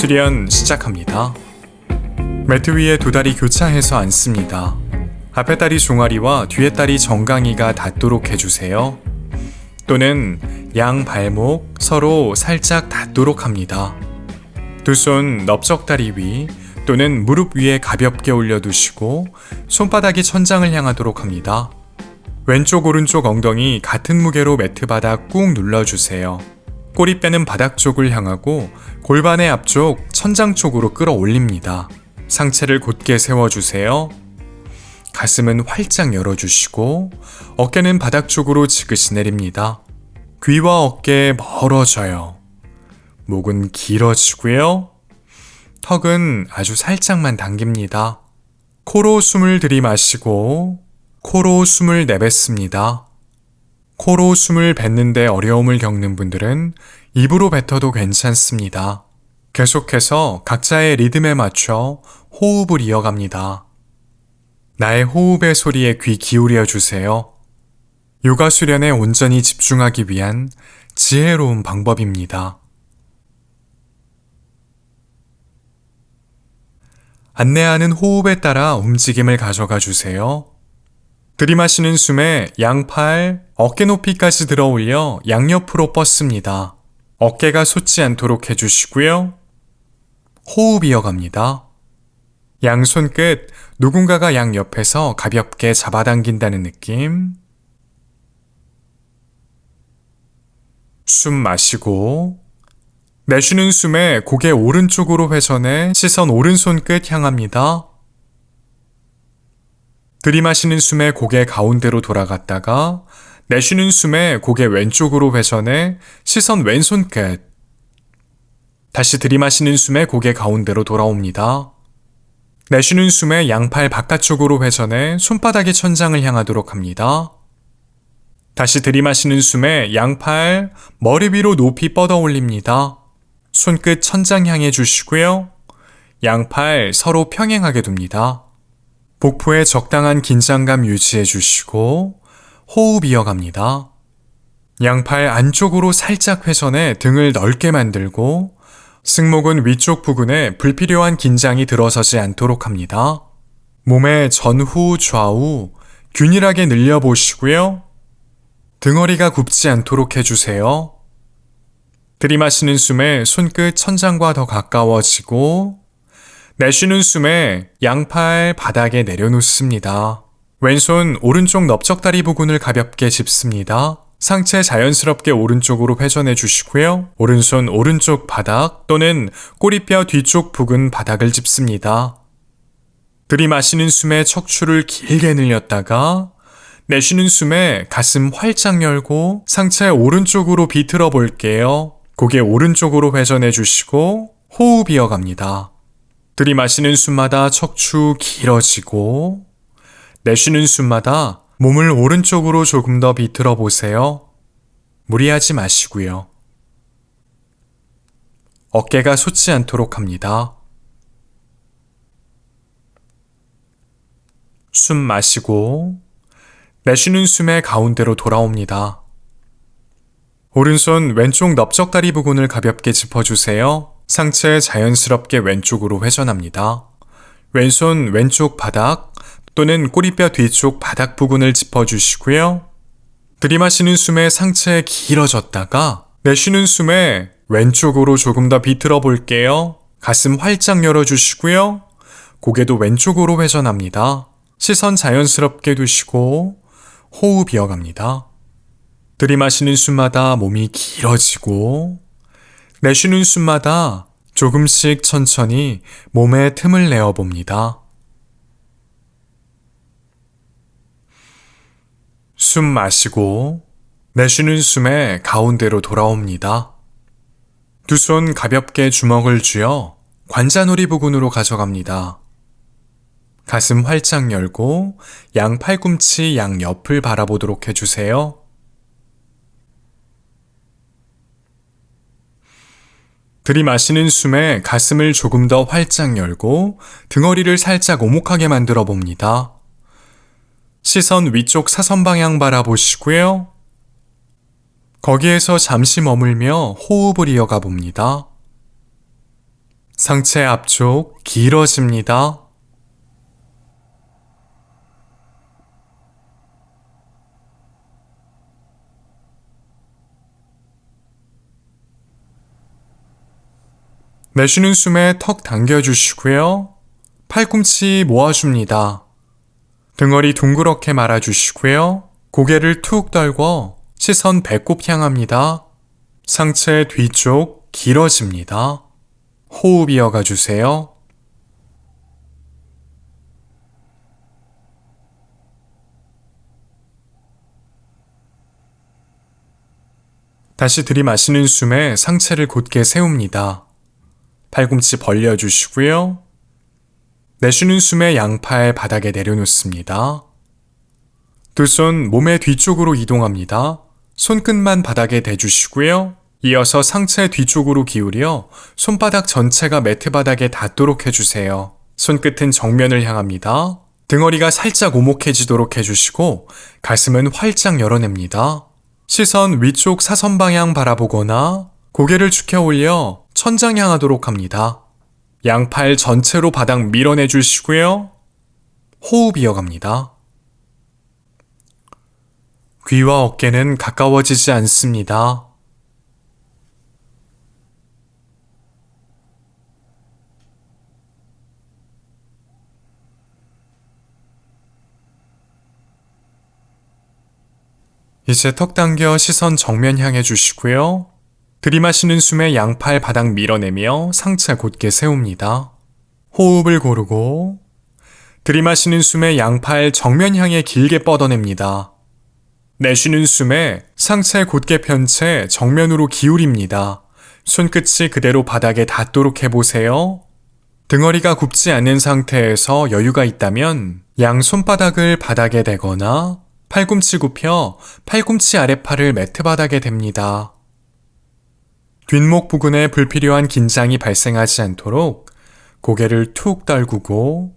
수련 시작합니다. 매트 위에 두 다리 교차해서 앉습니다. 앞에 다리 종아리와 뒤에 다리 정강이가 닿도록 해주세요. 또는 양 발목 서로 살짝 닿도록 합니다. 두 손 넓적다리 위 또는 무릎 위에 가볍게 올려두시고 손바닥이 천장을 향하도록 합니다. 왼쪽 오른쪽 엉덩이 같은 무게로 매트 바닥 꾹 눌러주세요. 꼬리뼈는 바닥 쪽을 향하고 골반의 앞쪽 천장 쪽으로 끌어올립니다. 상체를 곧게 세워주세요. 가슴은 활짝 열어주시고 어깨는 바닥 쪽으로 지그시 내립니다. 귀와 어깨 멀어져요. 목은 길어지고요. 턱은 아주 살짝만 당깁니다. 코로 숨을 들이마시고 코로 숨을 내뱉습니다. 코로 숨을 뱉는데 어려움을 겪는 분들은 입으로 뱉어도 괜찮습니다. 계속해서 각자의 리듬에 맞춰 호흡을 이어갑니다. 나의 호흡의 소리에 귀 기울여 주세요. 요가 수련에 온전히 집중하기 위한 지혜로운 방법입니다. 안내하는 호흡에 따라 움직임을 가져가 주세요. 들이마시는 숨에 양팔, 어깨 높이까지 들어 올려 양옆으로 뻗습니다. 어깨가 솟지 않도록 해주시고요. 호흡 이어갑니다. 양 손끝 누군가가 양 옆에서 가볍게 잡아당긴다는 느낌. 숨 마시고 내쉬는 숨에 고개 오른쪽으로 회전해 시선 오른손끝 향합니다. 들이마시는 숨에 고개 가운데로 돌아갔다가 내쉬는 숨에 고개 왼쪽으로 회전해 시선 왼손끝. 다시 들이마시는 숨에 고개 가운데로 돌아옵니다. 내쉬는 숨에 양팔 바깥쪽으로 회전해 손바닥이 천장을 향하도록 합니다. 다시 들이마시는 숨에 양팔 머리 위로 높이 뻗어 올립니다. 손끝 천장 향해 주시고요. 양팔 서로 평행하게 둡니다. 복부에 적당한 긴장감 유지해 주시고 호흡 이어갑니다. 양팔 안쪽으로 살짝 회전해 등을 넓게 만들고 승모근 위쪽 부근에 불필요한 긴장이 들어서지 않도록 합니다. 몸의 전후 좌우 균일하게 늘려보시고요. 등허리가 굽지 않도록 해주세요. 들이마시는 숨에 손끝 천장과 더 가까워지고 내쉬는 숨에 양팔 바닥에 내려놓습니다. 왼손 오른쪽 넓적다리 부근을 가볍게 짚습니다. 상체 자연스럽게 오른쪽으로 회전해 주시고요. 오른손 오른쪽 바닥 또는 꼬리뼈 뒤쪽 부근 바닥을 짚습니다. 들이마시는 숨에 척추를 길게 늘렸다가 내쉬는 숨에 가슴 활짝 열고 상체 오른쪽으로 비틀어 볼게요. 고개 오른쪽으로 회전해 주시고 호흡 이어갑니다. 들이마시는 숨마다 척추 길어지고 내쉬는 숨마다 몸을 오른쪽으로 조금 더 비틀어 보세요. 무리하지 마시고요. 어깨가 솟지 않도록 합니다. 숨 마시고 내쉬는 숨에 가운데로 돌아옵니다. 오른손 왼쪽 넓적다리 부근을 가볍게 짚어주세요. 상체 자연스럽게 왼쪽으로 회전합니다. 왼손 왼쪽 바닥 또는 꼬리뼈 뒤쪽 바닥 부근을 짚어주시고요. 들이마시는 숨에 상체 길어졌다가 내쉬는 숨에 왼쪽으로 조금 더 비틀어 볼게요. 가슴 활짝 열어주시고요. 고개도 왼쪽으로 회전합니다. 시선 자연스럽게 두시고 호흡 이어갑니다. 들이마시는 숨마다 몸이 길어지고 내쉬는 숨마다 조금씩 천천히 몸에 틈을 내어봅니다. 숨 마시고 내쉬는 숨에 가운데로 돌아옵니다. 두 손 가볍게 주먹을 쥐어 관자놀이 부근으로 가져갑니다. 가슴 활짝 열고 양 팔꿈치 양 옆을 바라보도록 해주세요. 들이마시는 숨에 가슴을 조금 더 활짝 열고 등허리를 살짝 오목하게 만들어 봅니다. 시선 위쪽 사선 방향 바라보시고요. 거기에서 잠시 머물며 호흡을 이어가 봅니다. 상체 앞쪽 길어집니다. 내쉬는 숨에 턱 당겨주시고요. 팔꿈치 모아줍니다. 등허리 둥그렇게 말아주시고요. 고개를 툭 떨고 시선 배꼽 향합니다. 상체 뒤쪽 길어집니다. 호흡 이어가 주세요. 다시 들이마시는 숨에 상체를 곧게 세웁니다. 팔꿈치 벌려주시고요. 내쉬는 숨에 양팔 바닥에 내려놓습니다. 두 손 몸의 뒤쪽으로 이동합니다. 손끝만 바닥에 대주시고요. 이어서 상체 뒤쪽으로 기울여 손바닥 전체가 매트 바닥에 닿도록 해주세요. 손끝은 정면을 향합니다. 등허리가 살짝 오목해지도록 해주시고 가슴은 활짝 열어냅니다. 시선 위쪽 사선 방향 바라보거나 고개를 축혀 올려 천장 향하도록 합니다. 양팔 전체로 바닥 밀어내 주시고요. 호흡 이어갑니다. 귀와 어깨는 가까워지지 않습니다. 이제 턱 당겨 시선 정면 향해 주시고요. 들이마시는 숨에 양팔 바닥 밀어내며 상체 곧게 세웁니다. 호흡을 고르고 들이마시는 숨에 양팔 정면 향해 길게 뻗어냅니다. 내쉬는 숨에 상체 곧게 편 채 정면으로 기울입니다. 손끝이 그대로 바닥에 닿도록 해보세요. 등허리가 굽지 않는 상태에서 여유가 있다면 양 손바닥을 바닥에 대거나 팔꿈치 굽혀 팔꿈치 아랫팔을 매트 바닥에 댑니다. 뒷목 부근에 불필요한 긴장이 발생하지 않도록 고개를 툭 떨구고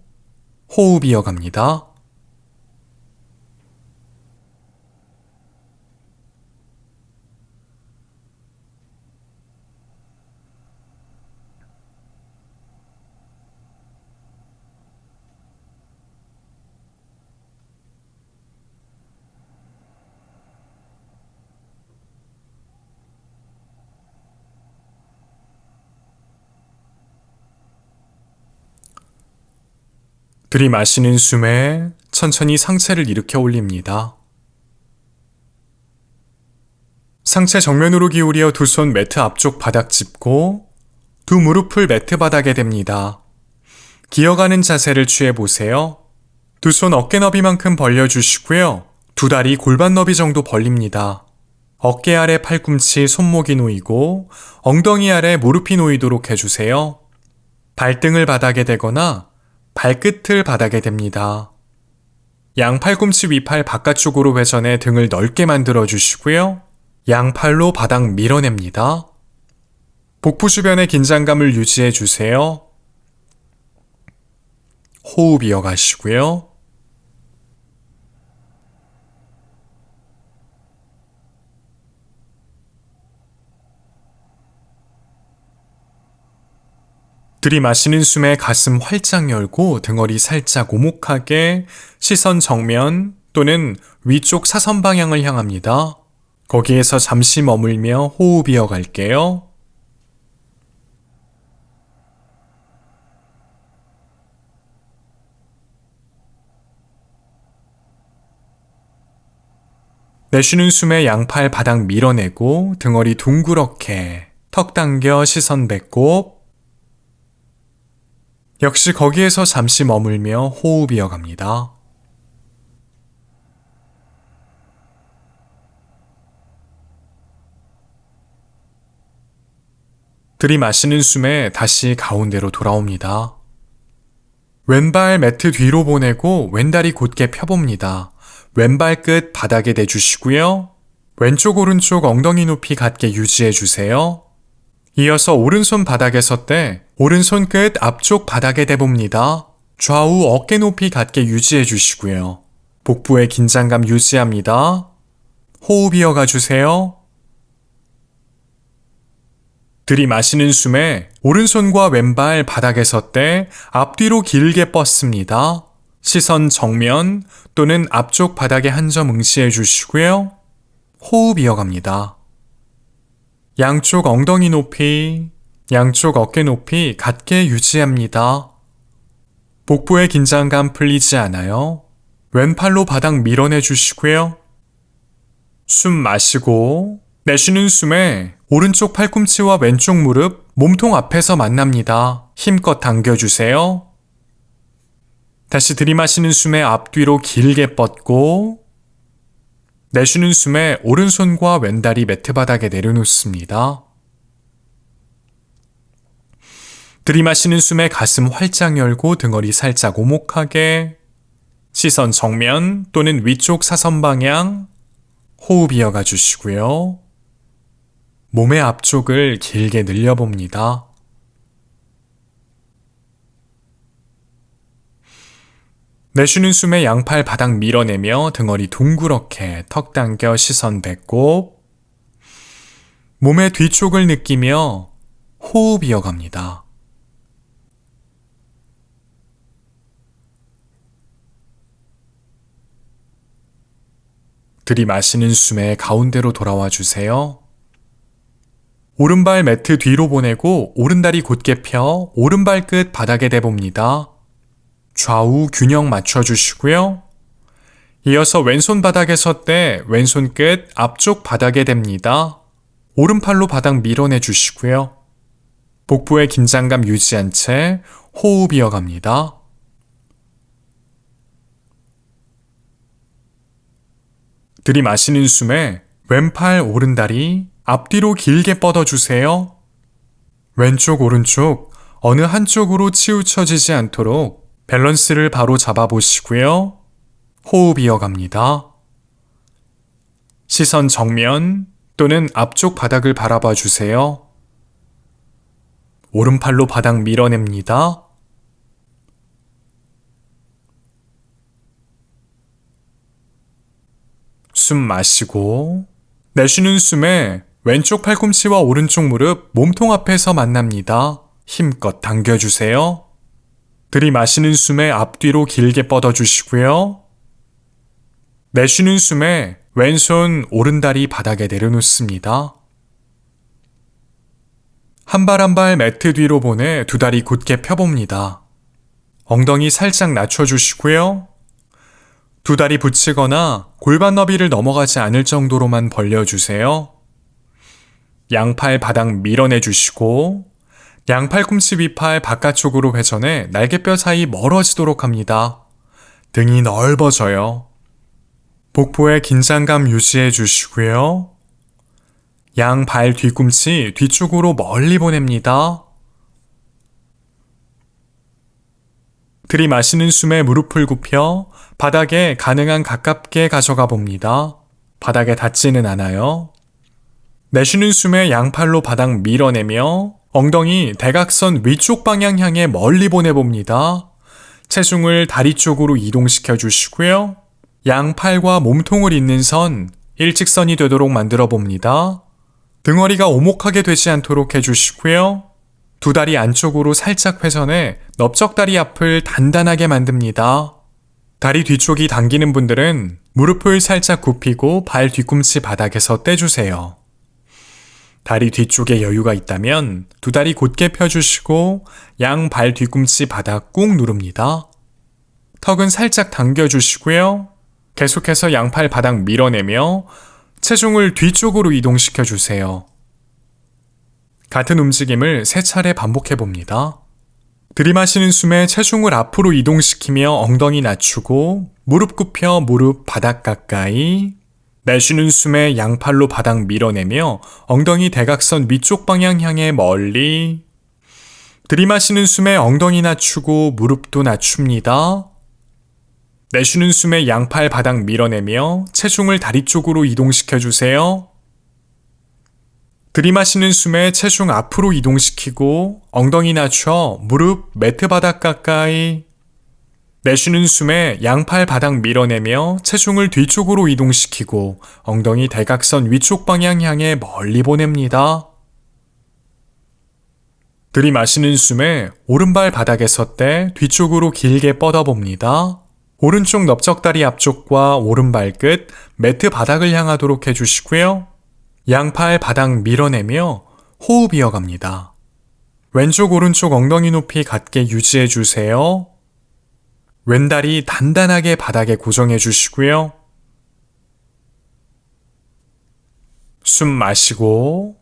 호흡 이어갑니다. 들이마시는 숨에 천천히 상체를 일으켜 올립니다. 상체 정면으로 기울여 두 손 매트 앞쪽 바닥 짚고 두 무릎을 매트 바닥에 댑니다. 기어가는 자세를 취해보세요. 두 손 어깨 너비만큼 벌려주시고요. 두 다리 골반 너비 정도 벌립니다. 어깨 아래 팔꿈치 손목이 놓이고 엉덩이 아래 무릎이 놓이도록 해주세요. 발등을 바닥에 대거나 발끝을 바닥에 댑니다. 양 팔꿈치 위팔 바깥쪽으로 회전해 등을 넓게 만들어 주시고요. 양팔로 바닥 밀어냅니다. 복부 주변의 긴장감을 유지해 주세요. 호흡 이어가시고요. 들이마시는 숨에 가슴 활짝 열고 등허리 살짝 오목하게 시선 정면 또는 위쪽 사선 방향을 향합니다. 거기에서 잠시 머물며 호흡 이어갈게요. 내쉬는 숨에 양팔 바닥 밀어내고 등허리 둥그렇게 턱 당겨 시선 배꼽 역시 거기에서 잠시 머물며 호흡 이어갑니다. 들이마시는 숨에 다시 가운데로 돌아옵니다. 왼발 매트 뒤로 보내고 왼다리 곧게 펴봅니다. 왼발 끝 바닥에 대주시고요. 왼쪽 오른쪽 엉덩이 높이 같게 유지해 주세요. 이어서 오른손 바닥에 섰대 오른손 끝 앞쪽 바닥에 대봅니다. 좌우 어깨 높이 같게 유지해 주시고요. 복부의 긴장감 유지합니다. 호흡 이어가 주세요. 들이마시는 숨에 오른손과 왼발 바닥에 섰대 앞뒤로 길게 뻗습니다. 시선 정면 또는 앞쪽 바닥에 한 점 응시해 주시고요. 호흡 이어갑니다. 양쪽 엉덩이 높이, 양쪽 어깨 높이 같게 유지합니다. 복부의 긴장감 풀리지 않아요. 왼팔로 바닥 밀어내 주시고요. 숨 마시고 내쉬는 숨에 오른쪽 팔꿈치와 왼쪽 무릎 몸통 앞에서 만납니다. 힘껏 당겨주세요. 다시 들이마시는 숨에 앞뒤로 길게 뻗고 내쉬는 숨에 오른손과 왼다리 매트 바닥에 내려놓습니다. 들이마시는 숨에 가슴 활짝 열고 등허리 살짝 오목하게 시선 정면 또는 위쪽 사선 방향 호흡 이어가 주시고요. 몸의 앞쪽을 길게 늘려봅니다. 내쉬는 숨에 양팔 바닥 밀어내며 등허리 둥그렇게 턱 당겨 시선 배꼽 몸의 뒤쪽을 느끼며 호흡 이어갑니다. 들이마시는 숨에 가운데로 돌아와 주세요. 오른발 매트 뒤로 보내고 오른다리 곧게 펴 오른발 끝 바닥에 대봅니다. 좌우 균형 맞춰주시고요. 이어서 왼손 바닥에 섰대 왼손 끝 앞쪽 바닥에 댑니다. 오른팔로 바닥 밀어내 주시고요. 복부의 긴장감 유지한 채 호흡 이어갑니다. 들이마시는 숨에 왼팔 오른다리 앞뒤로 길게 뻗어주세요. 왼쪽 오른쪽 어느 한쪽으로 치우쳐지지 않도록 밸런스를 바로 잡아보시고요. 호흡 이어갑니다. 시선 정면 또는 앞쪽 바닥을 바라봐 주세요. 오른팔로 바닥 밀어냅니다. 숨 마시고 내쉬는 숨에 왼쪽 팔꿈치와 오른쪽 무릎 몸통 앞에서 만납니다. 힘껏 당겨주세요. 들이마시는 숨에 앞뒤로 길게 뻗어주시고요. 내쉬는 숨에 왼손 오른다리 바닥에 내려놓습니다. 한 발 한 발 매트 뒤로 보내 두 다리 곧게 펴봅니다. 엉덩이 살짝 낮춰주시고요. 두 다리 붙이거나 골반 너비를 넘어가지 않을 정도로만 벌려주세요. 양팔 바닥 밀어내주시고 양팔꿈치 위팔 바깥쪽으로 회전해 날개뼈 사이 멀어지도록 합니다. 등이 넓어져요. 복부의 긴장감 유지해 주시고요. 양발 뒤꿈치 뒤쪽으로 멀리 보냅니다. 들이마시는 숨에 무릎을 굽혀 바닥에 가능한 가깝게 가져가 봅니다. 바닥에 닿지는 않아요. 내쉬는 숨에 양팔로 바닥 밀어내며 엉덩이 대각선 위쪽 방향 향해 멀리 보내봅니다. 체중을 다리 쪽으로 이동시켜 주시고요. 양팔과 몸통을 잇는 선 일직선이 되도록 만들어 봅니다. 등허리가 오목하게 되지 않도록 해주시고요. 두 다리 안쪽으로 살짝 회전해 넓적다리 앞을 단단하게 만듭니다. 다리 뒤쪽이 당기는 분들은 무릎을 살짝 굽히고 발 뒤꿈치 바닥에서 떼주세요. 다리 뒤쪽에 여유가 있다면 두 다리 곧게 펴주시고 양 발 뒤꿈치 바닥 꾹 누릅니다. 턱은 살짝 당겨주시고요. 계속해서 양팔 바닥 밀어내며 체중을 뒤쪽으로 이동시켜 주세요. 같은 움직임을 3차례 반복해 봅니다. 들이마시는 숨에 체중을 앞으로 이동시키며 엉덩이 낮추고 무릎 굽혀 무릎 바닥 가까이 내쉬는 숨에 양팔로 바닥 밀어내며 엉덩이 대각선 위쪽 방향 향해 멀리 들이마시는 숨에 엉덩이 낮추고 무릎도 낮춥니다. 내쉬는 숨에 양팔 바닥 밀어내며 체중을 다리 쪽으로 이동시켜 주세요. 들이마시는 숨에 체중 앞으로 이동시키고 엉덩이 낮춰 무릎 매트 바닥 가까이 내쉬는 숨에 양팔 바닥 밀어내며 체중을 뒤쪽으로 이동시키고 엉덩이 대각선 위쪽 방향 향해 멀리 보냅니다. 들이마시는 숨에 오른발 바닥에 섰대 뒤쪽으로 길게 뻗어봅니다. 오른쪽 넓적다리 앞쪽과 오른발 끝, 매트 바닥을 향하도록 해주시고요. 양팔 바닥 밀어내며 호흡 이어갑니다. 왼쪽 오른쪽 엉덩이 높이 같게 유지해 주세요. 왼다리 단단하게 바닥에 고정해 주시고요. 숨 마시고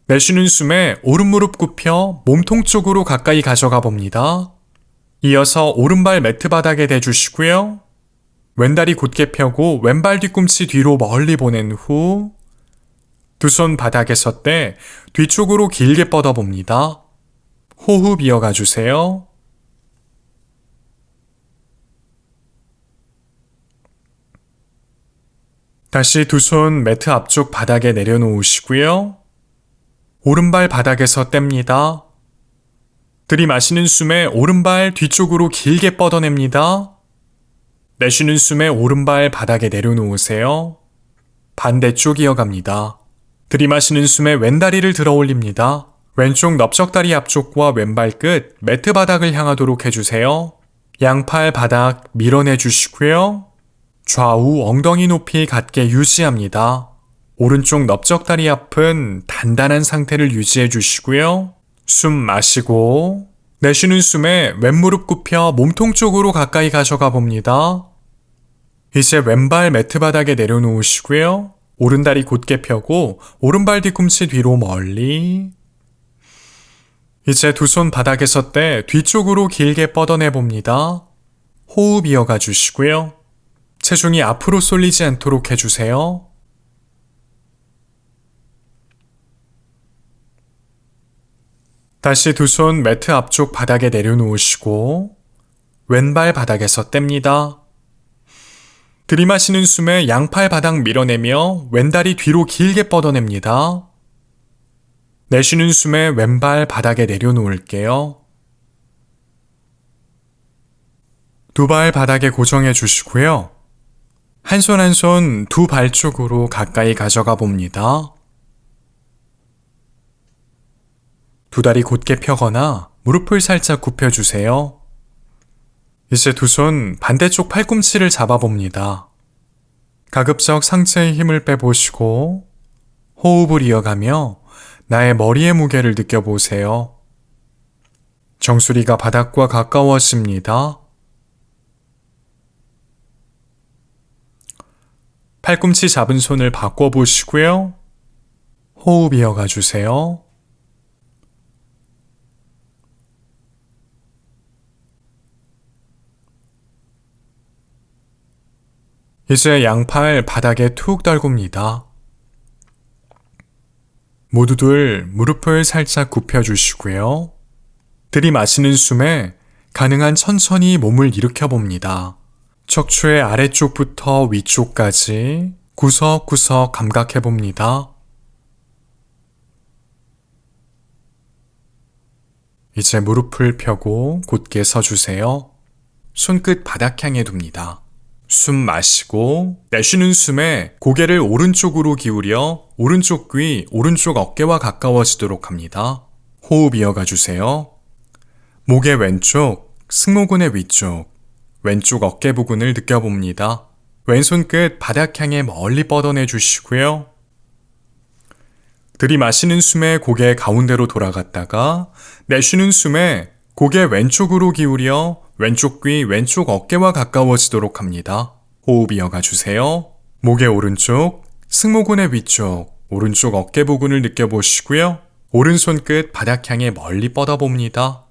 내쉬는 숨에 오른무릎 굽혀 몸통 쪽으로 가까이 가져가 봅니다. 이어서 오른발 매트 바닥에 대주시고요. 왼다리 곧게 펴고 왼발 뒤꿈치 뒤로 멀리 보낸 후 두 손 바닥에 섰대 뒤쪽으로 길게 뻗어봅니다. 호흡 이어가 주세요. 다시 두 손 매트 앞쪽 바닥에 내려놓으시고요. 오른발 바닥에서 뗍니다. 들이마시는 숨에 오른발 뒤쪽으로 길게 뻗어냅니다. 내쉬는 숨에 오른발 바닥에 내려놓으세요. 반대쪽 이어갑니다. 들이마시는 숨에 왼다리를 들어 올립니다. 왼쪽 넓적다리 앞쪽과 왼발 끝, 매트 바닥을 향하도록 해주세요. 양팔 바닥 밀어내 주시고요. 좌우 엉덩이 높이 같게 유지합니다. 오른쪽 넓적다리 앞은 단단한 상태를 유지해 주시고요. 숨 마시고 내쉬는 숨에 왼무릎 굽혀 몸통 쪽으로 가까이 가져가 봅니다. 이제 왼발 매트 바닥에 내려놓으시고요. 오른다리 곧게 펴고 오른발 뒤꿈치 뒤로 멀리. 이제 두 손 바닥에 섰대 뒤쪽으로 길게 뻗어내 봅니다. 호흡 이어가 주시고요. 체중이 앞으로 쏠리지 않도록 해주세요. 다시 두 손 매트 앞쪽 바닥에 내려놓으시고 왼발 바닥에서 뗍니다. 들이마시는 숨에 양팔 바닥 밀어내며 왼다리 뒤로 길게 뻗어냅니다. 내쉬는 숨에 왼발 바닥에 내려놓을게요. 두 발 바닥에 고정해 주시고요. 한 손 한 손 두 발 쪽으로 가까이 가져가 봅니다. 두 다리 곧게 펴거나 무릎을 살짝 굽혀주세요. 이제 두 손 반대쪽 팔꿈치를 잡아봅니다. 가급적 상체에 힘을 빼보시고 호흡을 이어가며 나의 머리의 무게를 느껴보세요. 정수리가 바닥과 가까워집니다. 팔꿈치 잡은 손을 바꿔보시고요. 호흡 이어가 주세요. 이제 양팔 바닥에 툭 떨굽니다. 모두들 무릎을 살짝 굽혀주시고요. 들이마시는 숨에 가능한 천천히 몸을 일으켜 봅니다. 척추의 아래쪽부터 위쪽까지 구석구석 감각해 봅니다. 이제 무릎을 펴고 곧게 서주세요. 손끝 바닥 향해 둡니다. 숨 마시고 내쉬는 숨에 고개를 오른쪽으로 기울여 오른쪽 귀, 오른쪽 어깨와 가까워지도록 합니다. 호흡 이어가 주세요. 목의 왼쪽, 승모근의 위쪽, 왼쪽 어깨 부근을 느껴봅니다. 왼손 끝 바닥 향해 멀리 뻗어내 주시고요. 들이마시는 숨에 고개 가운데로 돌아갔다가 내쉬는 숨에 고개 왼쪽으로 기울여 왼쪽 귀, 왼쪽 어깨와 가까워지도록 합니다. 호흡 이어가 주세요. 목의 오른쪽, 승모근의 위쪽, 오른쪽 어깨 부근을 느껴보시고요. 오른손 끝 바닥 향해 멀리 뻗어봅니다.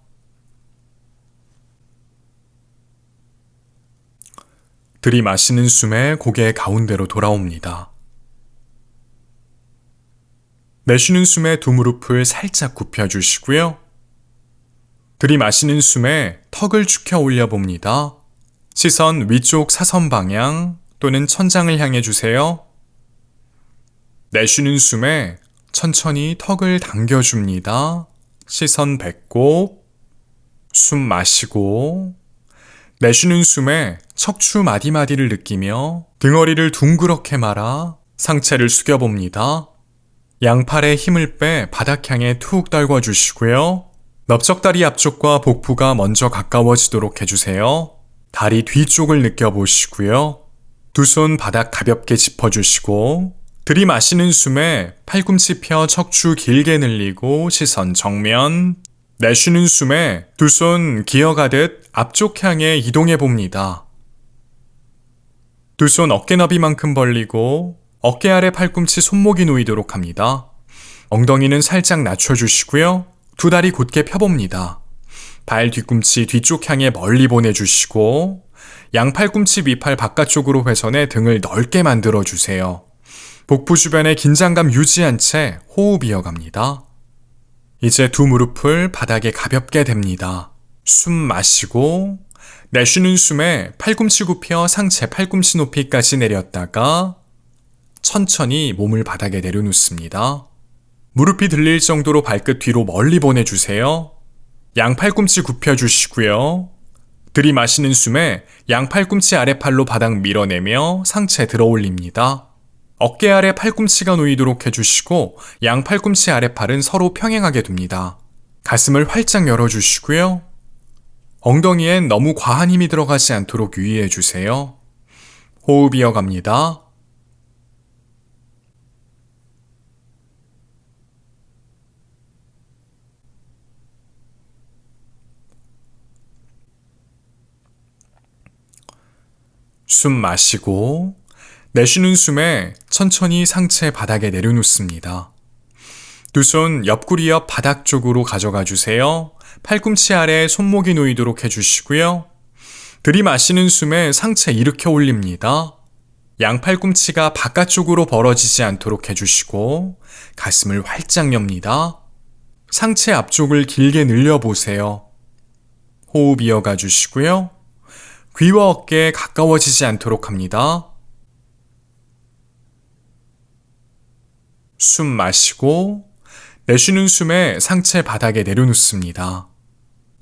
들이마시는 숨에 고개 가운데로 돌아옵니다. 내쉬는 숨에 두 무릎을 살짝 굽혀주시고요. 들이마시는 숨에 턱을 축혀 올려봅니다. 시선 위쪽 사선 방향 또는 천장을 향해 주세요. 내쉬는 숨에 천천히 턱을 당겨줍니다. 시선 배꼽, 숨 마시고 내쉬는 숨에 척추 마디마디를 느끼며 등허리를 둥그렇게 말아 상체를 숙여봅니다. 양팔에 힘을 빼 바닥 향해 툭 떨궈주시고요. 넓적다리 앞쪽과 복부가 먼저 가까워지도록 해주세요. 다리 뒤쪽을 느껴보시고요. 두 손 바닥 가볍게 짚어주시고 들이마시는 숨에 팔꿈치 펴 척추 길게 늘리고 시선 정면. 내쉬는 숨에 두 손 기어가듯 앞쪽 향해 이동해 봅니다. 두 손 어깨 너비만큼 벌리고 어깨 아래 팔꿈치 손목이 놓이도록 합니다. 엉덩이는 살짝 낮춰주시고요. 두 다리 곧게 펴봅니다. 발 뒤꿈치 뒤쪽 향해 멀리 보내주시고 양팔꿈치 밑팔 바깥쪽으로 회전해 등을 넓게 만들어주세요. 복부 주변에 긴장감 유지한 채 호흡 이어갑니다. 이제 두 무릎을 바닥에 가볍게 댑니다. 숨 마시고 내쉬는 숨에 팔꿈치 굽혀 상체 팔꿈치 높이까지 내렸다가 천천히 몸을 바닥에 내려놓습니다. 무릎이 들릴 정도로 발끝 뒤로 멀리 보내주세요. 양팔꿈치 굽혀주시고요. 들이마시는 숨에 양팔꿈치 아래팔로 바닥 밀어내며 상체 들어 올립니다. 어깨 아래 팔꿈치가 놓이도록 해주시고 양팔꿈치 아래팔은 서로 평행하게 둡니다. 가슴을 활짝 열어주시고요. 엉덩이엔 너무 과한 힘이 들어가지 않도록 유의해주세요. 호흡 이어갑니다. 숨 마시고 내쉬는 숨에 천천히 상체 바닥에 내려놓습니다. 두 손 옆구리 옆 바닥 쪽으로 가져가 주세요. 팔꿈치 아래 손목이 놓이도록 해주시고요. 들이마시는 숨에 상체 일으켜 올립니다. 양팔꿈치가 바깥쪽으로 벌어지지 않도록 해주시고 가슴을 활짝 엽니다. 상체 앞쪽을 길게 늘려보세요. 호흡 이어가 주시고요. 귀와 어깨에 가까워지지 않도록 합니다. 숨 마시고 내쉬는 숨에 상체 바닥에 내려놓습니다.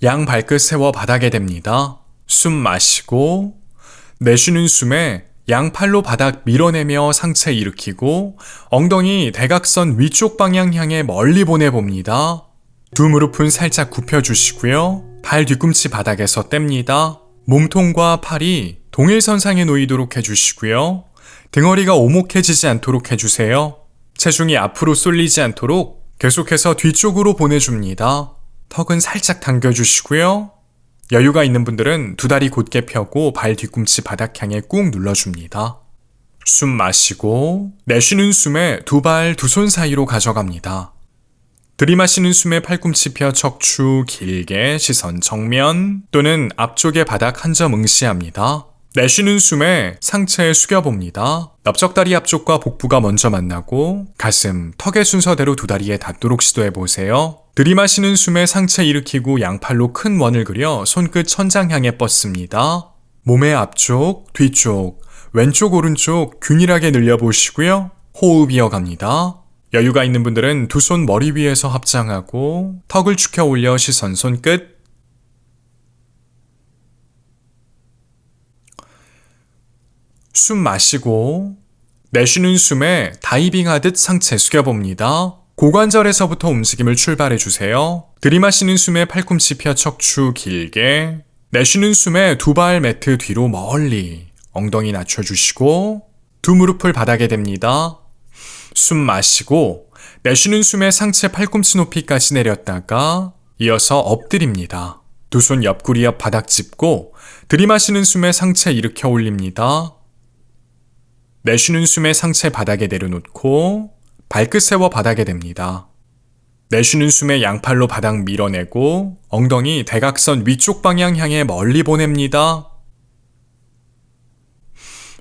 양 발끝 세워 바닥에 댑니다. 숨 마시고 내쉬는 숨에 양팔로 바닥 밀어내며 상체 일으키고 엉덩이 대각선 위쪽 방향 향해 멀리 보내봅니다. 두 무릎은 살짝 굽혀주시고요. 발 뒤꿈치 바닥에서 뗍니다. 몸통과 팔이 동일선상에 놓이도록 해주시고요. 등허리가 오목해지지 않도록 해주세요. 체중이 앞으로 쏠리지 않도록 계속해서 뒤쪽으로 보내줍니다. 턱은 살짝 당겨주시고요. 여유가 있는 분들은 두 다리 곧게 펴고 발 뒤꿈치 바닥 향해 꾹 눌러줍니다. 숨 마시고 내쉬는 숨에 두 발 두 손 사이로 가져갑니다. 들이마시는 숨에 팔꿈치 펴 척추 길게 시선 정면 또는 앞쪽의 바닥 한 점 응시합니다. 내쉬는 숨에 상체 숙여봅니다. 넓적다리 앞쪽과 복부가 먼저 만나고 가슴, 턱의 순서대로 두 다리에 닿도록 시도해보세요. 들이마시는 숨에 상체 일으키고 양팔로 큰 원을 그려 손끝 천장 향해 뻗습니다. 몸의 앞쪽, 뒤쪽, 왼쪽, 오른쪽 균일하게 늘려보시고요. 호흡 이어갑니다. 여유가 있는 분들은 두 손 머리 위에서 합장하고 턱을 축혀 올려 시선 손끝. 숨 마시고 내쉬는 숨에 다이빙 하듯 상체 숙여봅니다. 고관절에서부터 움직임을 출발해 주세요. 들이마시는 숨에 팔꿈치 펴 척추 길게 내쉬는 숨에 두 발 매트 뒤로 멀리 엉덩이 낮춰주시고 두 무릎을 바닥에 댑니다. 숨 마시고 내쉬는 숨에 상체 팔꿈치 높이까지 내렸다가 이어서 엎드립니다. 두 손 옆구리 옆 바닥 짚고 들이마시는 숨에 상체 일으켜 올립니다. 내쉬는 숨에 상체 바닥에 내려놓고 발끝 세워 바닥에 댑니다. 내쉬는 숨에 양팔로 바닥 밀어내고 엉덩이 대각선 위쪽 방향 향해 멀리 보냅니다.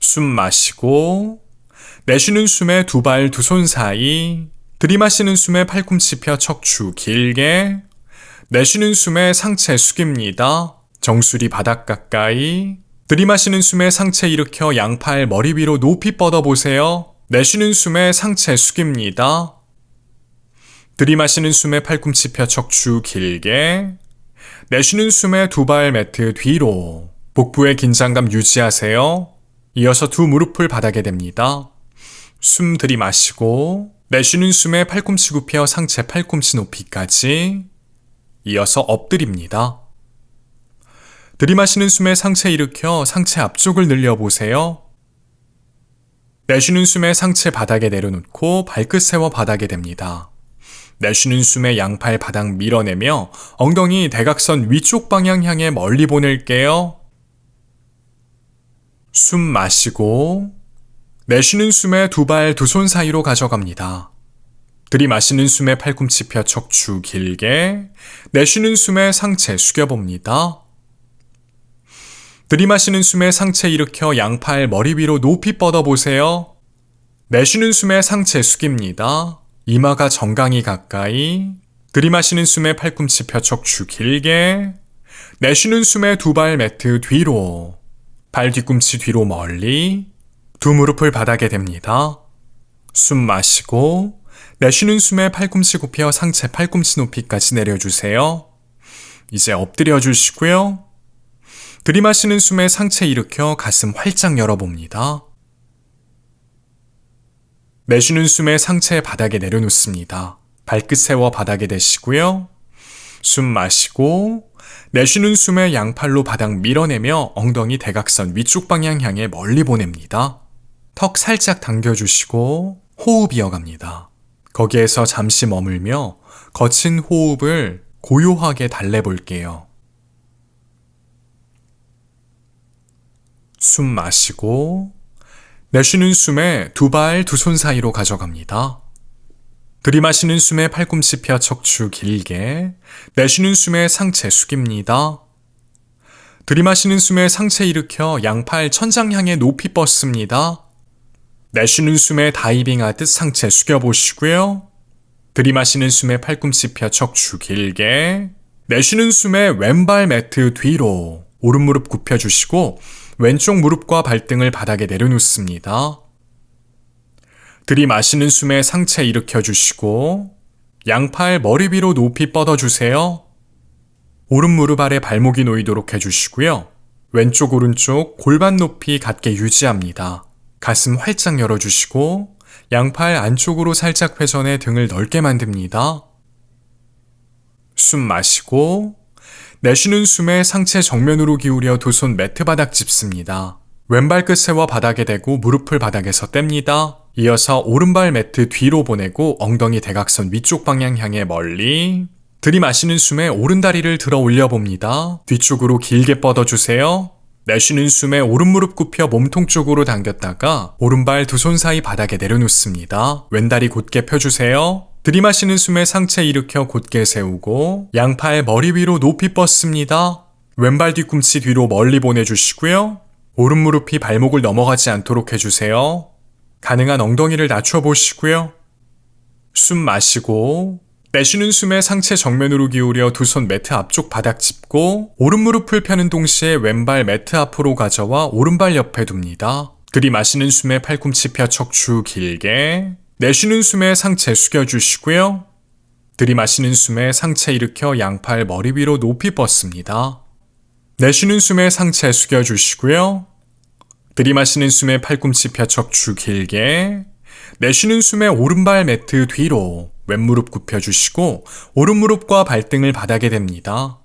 숨 마시고 내쉬는 숨에 두 발 두 손 사이 들이마시는 숨에 팔꿈치 펴 척추 길게 내쉬는 숨에 상체 숙입니다. 정수리 바닥 가까이 들이마시는 숨에 상체 일으켜 양팔 머리 위로 높이 뻗어보세요. 내쉬는 숨에 상체 숙입니다. 들이마시는 숨에 팔꿈치 펴 척추 길게 내쉬는 숨에 두 발 매트 뒤로 복부의 긴장감 유지하세요. 이어서 두 무릎을 바닥에 댑니다. 숨 들이마시고 내쉬는 숨에 팔꿈치 굽혀 상체 팔꿈치 높이까지 이어서 엎드립니다. 들이마시는 숨에 상체 일으켜 상체 앞쪽을 늘려보세요. 내쉬는 숨에 상체 바닥에 내려놓고 발끝 세워 바닥에 댑니다. 내쉬는 숨에 양팔 바닥 밀어내며 엉덩이 대각선 위쪽 방향 향해 멀리 보낼게요. 숨 마시고 내쉬는 숨에 두 발 두 손 사이로 가져갑니다. 들이마시는 숨에 팔꿈치 펴 척추 길게, 내쉬는 숨에 상체 숙여봅니다. 들이마시는 숨에 상체 일으켜 양팔 머리 위로 높이 뻗어보세요. 내쉬는 숨에 상체 숙입니다. 이마가 정강이 가까이, 들이마시는 숨에 팔꿈치 펴 척추 길게, 내쉬는 숨에 두 발 매트 뒤로, 발 뒤꿈치 뒤로 멀리, 두 무릎을 바닥에 댑니다. 숨 마시고 내쉬는 숨에 팔꿈치 굽혀 상체 팔꿈치 높이까지 내려주세요. 이제 엎드려 주시고요. 들이마시는 숨에 상체 일으켜 가슴 활짝 열어봅니다. 내쉬는 숨에 상체 바닥에 내려놓습니다. 발끝 세워 바닥에 대시고요. 숨 마시고 내쉬는 숨에 양팔로 바닥 밀어내며 엉덩이 대각선 위쪽 방향 향해 멀리 보냅니다. 턱 살짝 당겨주시고 호흡 이어갑니다. 거기에서 잠시 머물며 거친 호흡을 고요하게 달래볼게요. 숨 마시고 내쉬는 숨에 두 발 두 손 사이로 가져갑니다. 들이마시는 숨에 팔꿈치 펴 척추 길게, 내쉬는 숨에 상체 숙입니다. 들이마시는 숨에 상체 일으켜 양팔 천장 향해 높이 뻗습니다. 내쉬는 숨에 다이빙 하듯 상체 숙여보시고요. 들이마시는 숨에 팔꿈치 펴 척추 길게, 내쉬는 숨에 왼발 매트 뒤로 오른 무릎 굽혀주시고 왼쪽 무릎과 발등을 바닥에 내려놓습니다. 들이마시는 숨에 상체 일으켜주시고 양팔 머리 위로 높이 뻗어주세요. 오른 무릎 아래 발목이 놓이도록 해주시고요. 왼쪽 오른쪽 골반 높이 같게 유지합니다. 가슴 활짝 열어주시고 양팔 안쪽으로 살짝 회전해 등을 넓게 만듭니다. 숨 마시고 내쉬는 숨에 상체 정면으로 기울여 두 손 매트 바닥 짚습니다. 왼발 끝 세워 바닥에 대고 무릎을 바닥에서 뗍니다. 이어서 오른발 매트 뒤로 보내고 엉덩이 대각선 위쪽 방향 향해 멀리, 들이마시는 숨에 오른다리를 들어 올려봅니다. 뒤쪽으로 길게 뻗어주세요. 내쉬는 숨에 오른 무릎 굽혀 몸통 쪽으로 당겼다가 오른발 두 손 사이 바닥에 내려놓습니다. 왼다리 곧게 펴주세요. 들이마시는 숨에 상체 일으켜 곧게 세우고 양팔 머리 위로 높이 뻗습니다. 왼발 뒤꿈치 뒤로 멀리 보내주시고요. 오른 무릎이 발목을 넘어가지 않도록 해주세요. 가능한 엉덩이를 낮춰보시고요. 숨 마시고 내쉬는 숨에 상체 정면으로 기울여 두 손 매트 앞쪽 바닥 짚고 오른 무릎을 펴는 동시에 왼발 매트 앞으로 가져와 오른발 옆에 둡니다. 들이마시는 숨에 팔꿈치 펴 척추 길게, 내쉬는 숨에 상체 숙여주시고요. 들이마시는 숨에 상체 일으켜 양팔 머리 위로 높이 뻗습니다. 내쉬는 숨에 상체 숙여주시고요. 들이마시는 숨에 팔꿈치 펴 척추 길게, 내쉬는 숨에 오른발 매트 뒤로 왼무릎 굽혀주시고 오른무릎과 발등을 바닥에 댑니다.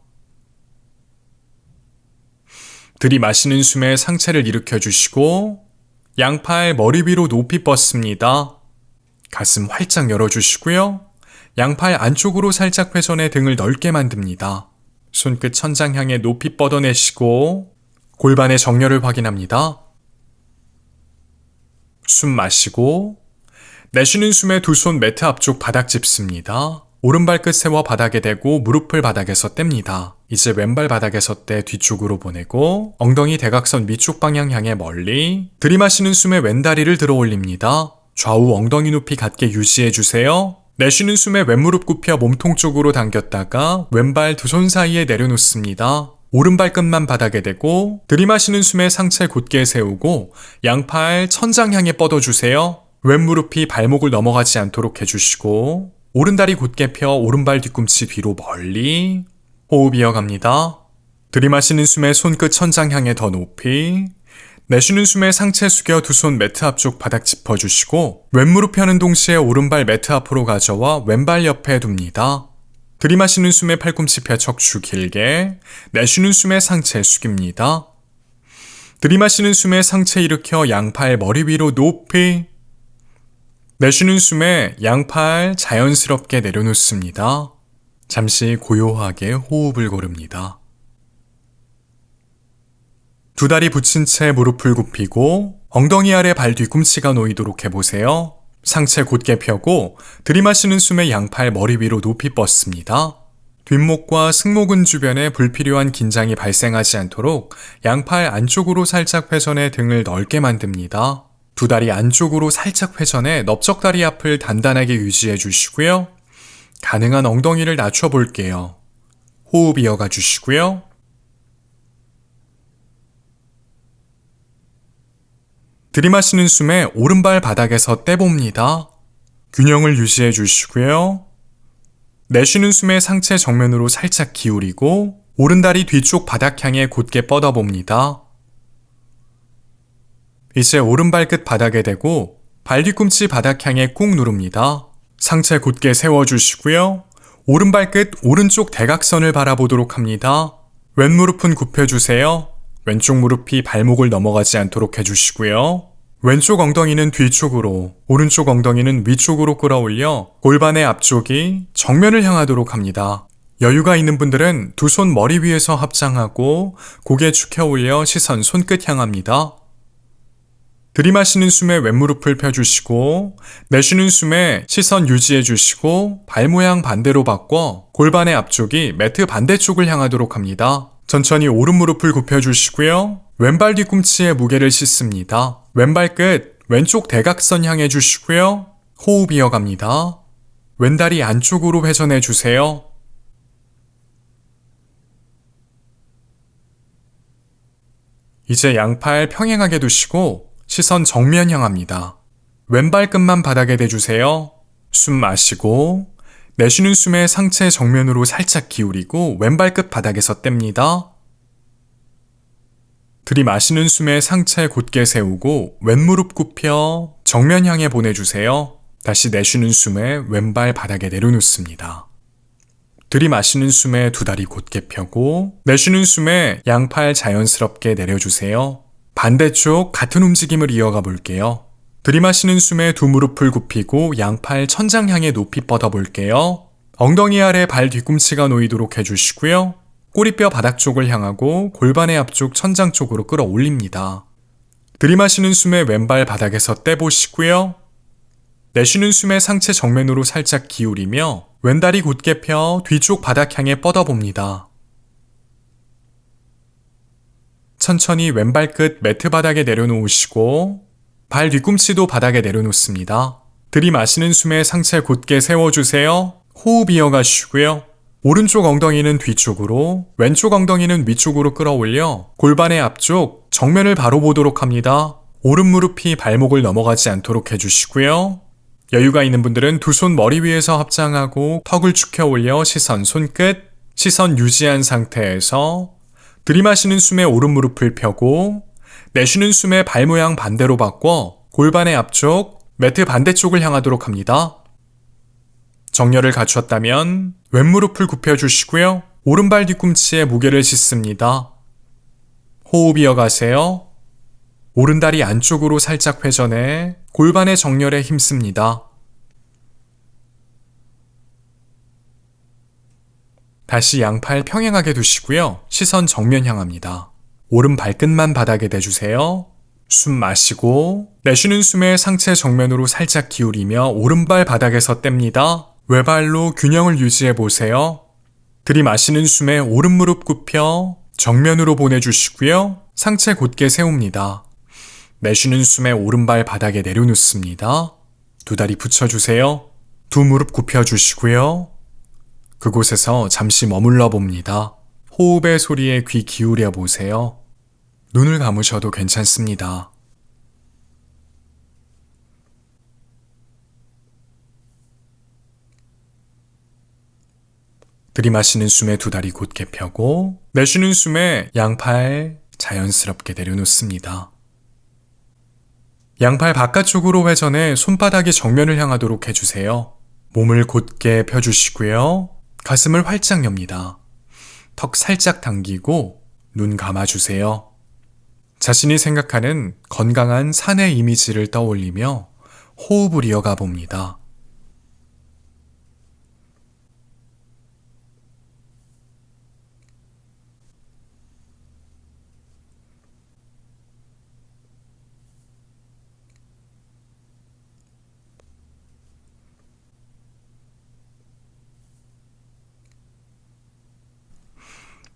들이마시는 숨에 상체를 일으켜주시고 양팔 머리 위로 높이 뻗습니다. 가슴 활짝 열어주시고요. 양팔 안쪽으로 살짝 회전해 등을 넓게 만듭니다. 손끝 천장 향해 높이 뻗어내시고 골반의 정렬을 확인합니다. 숨 마시고 내쉬는 숨에 두 손 매트 앞쪽 바닥 짚습니다. 오른발 끝 세워 바닥에 대고 무릎을 바닥에서 뗍니다. 이제 왼발 바닥에서 떼 뒤쪽으로 보내고 엉덩이 대각선 위쪽 방향 향해 멀리, 들이마시는 숨에 왼다리를 들어 올립니다. 좌우 엉덩이 높이 같게 유지해주세요. 내쉬는 숨에 왼무릎 굽혀 몸통 쪽으로 당겼다가 왼발 두 손 사이에 내려놓습니다. 오른발 끝만 바닥에 대고 들이마시는 숨에 상체 곧게 세우고 양팔 천장 향해 뻗어주세요. 왼무릎이 발목을 넘어가지 않도록 해주시고 오른다리 곧게 펴 오른발 뒤꿈치 뒤로 멀리, 호흡 이어갑니다. 들이마시는 숨에 손끝 천장 향해 더 높이, 내쉬는 숨에 상체 숙여 두 손 매트 앞쪽 바닥 짚어주시고 왼무릎 펴는 동시에 오른발 매트 앞으로 가져와 왼발 옆에 둡니다. 들이마시는 숨에 팔꿈치 펴 척추 길게, 내쉬는 숨에 상체 숙입니다. 들이마시는 숨에 상체 일으켜 양팔 머리 위로 높이, 내쉬는 숨에 양팔 자연스럽게 내려놓습니다. 잠시 고요하게 호흡을 고릅니다. 두 다리 붙인 채 무릎을 굽히고 엉덩이 아래 발 뒤꿈치가 놓이도록 해보세요. 상체 곧게 펴고 들이마시는 숨에 양팔 머리 위로 높이 뻗습니다. 뒷목과 승모근 주변에 불필요한 긴장이 발생하지 않도록 양팔 안쪽으로 살짝 회전해 등을 넓게 만듭니다. 두 다리 안쪽으로 살짝 회전해 넓적다리 앞을 단단하게 유지해 주시고요. 가능한 엉덩이를 낮춰 볼게요. 호흡 이어가 주시고요. 들이마시는 숨에 오른발 바닥에서 떼봅니다. 균형을 유지해 주시고요. 내쉬는 숨에 상체 정면으로 살짝 기울이고 오른다리 뒤쪽 바닥 향해 곧게 뻗어봅니다. 이제 오른발끝 바닥에 대고 발 뒤꿈치 바닥 향해 꾹 누릅니다. 상체 곧게 세워주시고요. 오른발끝 오른쪽 대각선을 바라보도록 합니다. 왼무릎은 굽혀주세요. 왼쪽 무릎이 발목을 넘어가지 않도록 해주시고요. 왼쪽 엉덩이는 뒤쪽으로, 오른쪽 엉덩이는 위쪽으로 끌어올려 골반의 앞쪽이 정면을 향하도록 합니다. 여유가 있는 분들은 두 손 머리 위에서 합장하고 고개 축혀 올려 시선 손끝 향합니다. 들이마시는 숨에 왼무릎을 펴주시고 내쉬는 숨에 시선 유지해 주시고 발 모양 반대로 바꿔 골반의 앞쪽이 매트 반대쪽을 향하도록 합니다. 천천히 오른무릎을 굽혀주시고요. 왼발 뒤꿈치에 무게를 싣습니다. 왼발 끝 왼쪽 대각선 향해 주시고요. 호흡 이어갑니다. 왼다리 안쪽으로 회전해 주세요. 이제 양팔 평행하게 두시고 시선 정면 향합니다. 왼발끝만 바닥에 대주세요. 숨 마시고 내쉬는 숨에 상체 정면으로 살짝 기울이고 왼발끝 바닥에서 뗍니다. 들이마시는 숨에 상체 곧게 세우고 왼무릎 굽혀 정면 향해 보내주세요. 다시 내쉬는 숨에 왼발 바닥에 내려놓습니다. 들이마시는 숨에 두 다리 곧게 펴고 내쉬는 숨에 양팔 자연스럽게 내려주세요. 반대쪽 같은 움직임을 이어가 볼게요. 들이마시는 숨에 두 무릎을 굽히고 양팔 천장 향해 높이 뻗어 볼게요. 엉덩이 아래 발 뒤꿈치가 놓이도록 해주시고요. 꼬리뼈 바닥 쪽을 향하고 골반의 앞쪽 천장 쪽으로 끌어올립니다. 들이마시는 숨에 왼발 바닥에서 떼보시고요. 내쉬는 숨에 상체 정면으로 살짝 기울이며 왼다리 곧게 펴 뒤쪽 바닥 향해 뻗어봅니다. 천천히 왼발끝 매트 바닥에 내려놓으시고 발 뒤꿈치도 바닥에 내려놓습니다. 들이마시는 숨에 상체 곧게 세워주세요. 호흡 이어가시고요. 오른쪽 엉덩이는 뒤쪽으로, 왼쪽 엉덩이는 위쪽으로 끌어올려 골반의 앞쪽 정면을 바로 보도록 합니다. 오른 무릎이 발목을 넘어가지 않도록 해주시고요. 여유가 있는 분들은 두 손 머리 위에서 합장하고 턱을 축혀 올려 시선 손끝, 시선 유지한 상태에서 들이마시는 숨에 오른 무릎을 펴고 내쉬는 숨에 발 모양 반대로 바꿔 골반의 앞쪽, 매트 반대쪽을 향하도록 합니다. 정렬을 갖추었다면 왼무릎을 굽혀주시고요. 오른발 뒤꿈치에 무게를 싣습니다. 호흡 이어가세요. 오른다리 안쪽으로 살짝 회전해 골반의 정렬에 힘씁니다. 다시 양팔 평행하게 두시고요. 시선 정면 향합니다. 오른 발끝만 바닥에 대주세요. 숨 마시고 내쉬는 숨에 상체 정면으로 살짝 기울이며 오른발 바닥에서 뗍니다. 외발로 균형을 유지해 보세요. 들이마시는 숨에 오른 무릎 굽혀 정면으로 보내주시고요. 상체 곧게 세웁니다. 내쉬는 숨에 오른발 바닥에 내려놓습니다. 두 다리 붙여주세요. 두 무릎 굽혀주시고요. 그곳에서 잠시 머물러 봅니다. 호흡의 소리에 귀 기울여 보세요. 눈을 감으셔도 괜찮습니다. 들이마시는 숨에 두 다리 곧게 펴고 내쉬는 숨에 양팔 자연스럽게 내려놓습니다. 양팔 바깥쪽으로 회전해 손바닥이 정면을 향하도록 해주세요. 몸을 곧게 펴주시고요. 가슴을 활짝 엽니다. 턱 살짝 당기고 눈 감아주세요. 자신이 생각하는 건강한 산의 이미지를 떠올리며 호흡을 이어가 봅니다.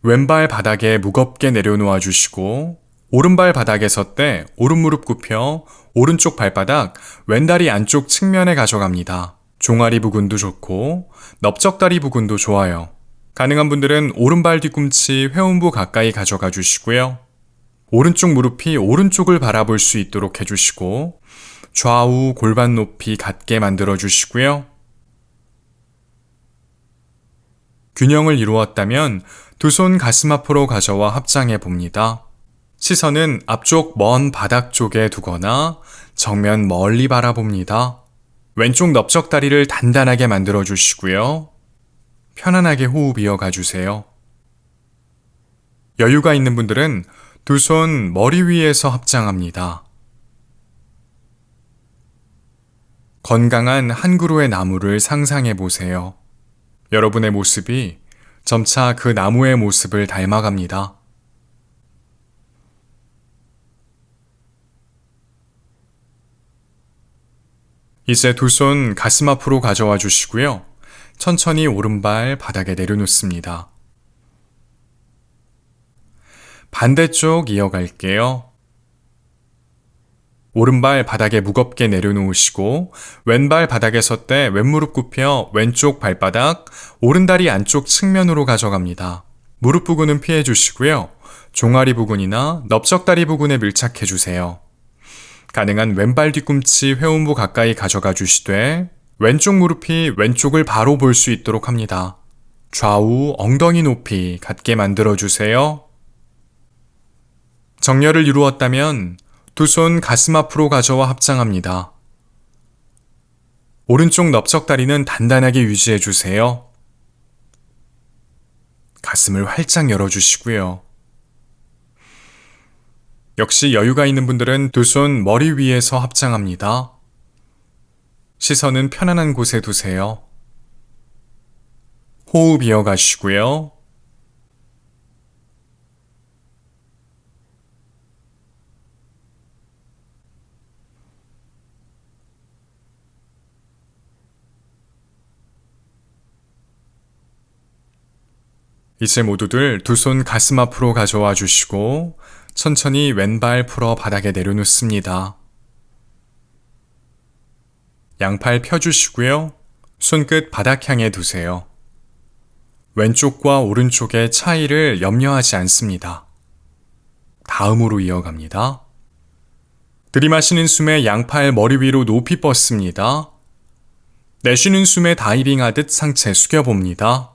왼발 바닥에 무겁게 내려놓아 주시고 오른발 바닥에 섰대 오른 무릎 굽혀 오른쪽 발바닥 왼다리 안쪽 측면에 가져갑니다. 종아리 부근도 좋고 넓적다리 부근도 좋아요. 가능한 분들은 오른발 뒤꿈치 회음부 가까이 가져가 주시고요. 오른쪽 무릎이 오른쪽을 바라볼 수 있도록 해주시고 좌우 골반 높이 같게 만들어 주시고요. 균형을 이루었다면 두 손 가슴 앞으로 가져와 합장해 봅니다. 시선은 앞쪽 먼 바닥 쪽에 두거나 정면 멀리 바라봅니다. 왼쪽 넓적다리를 단단하게 만들어 주시고요. 편안하게 호흡 이어가 주세요. 여유가 있는 분들은 두 손 머리 위에서 합장합니다. 건강한 한 그루의 나무를 상상해 보세요. 여러분의 모습이 점차 그 나무의 모습을 닮아갑니다. 이제 두 손 가슴 앞으로 가져와 주시고요. 천천히 오른발 바닥에 내려놓습니다. 반대쪽 이어갈게요. 오른발 바닥에 무겁게 내려놓으시고 왼발 바닥에 섰대 왼무릎 굽혀 왼쪽 발바닥 오른다리 안쪽 측면으로 가져갑니다. 무릎 부근은 피해 주시고요. 종아리 부근이나 넓적다리 부근에 밀착해 주세요. 가능한 왼발 뒤꿈치 회음부 가까이 가져가 주시되 왼쪽 무릎이 왼쪽을 바로 볼 수 있도록 합니다. 좌우 엉덩이 높이 같게 만들어 주세요. 정렬을 이루었다면 두 손 가슴 앞으로 가져와 합장합니다. 오른쪽 넓적다리는 단단하게 유지해 주세요. 가슴을 활짝 열어주시고요. 역시 여유가 있는 분들은 두 손 머리 위에서 합장합니다. 시선은 편안한 곳에 두세요. 호흡 이어가시고요. 이제 모두들 두 손 가슴 앞으로 가져와 주시고 천천히 왼발 풀어 바닥에 내려놓습니다. 양팔 펴주시고요. 손끝 바닥 향해 두세요. 왼쪽과 오른쪽의 차이를 염려하지 않습니다. 다음으로 이어갑니다. 들이마시는 숨에 양팔 머리 위로 높이 뻗습니다. 내쉬는 숨에 다이빙 하듯 상체 숙여봅니다.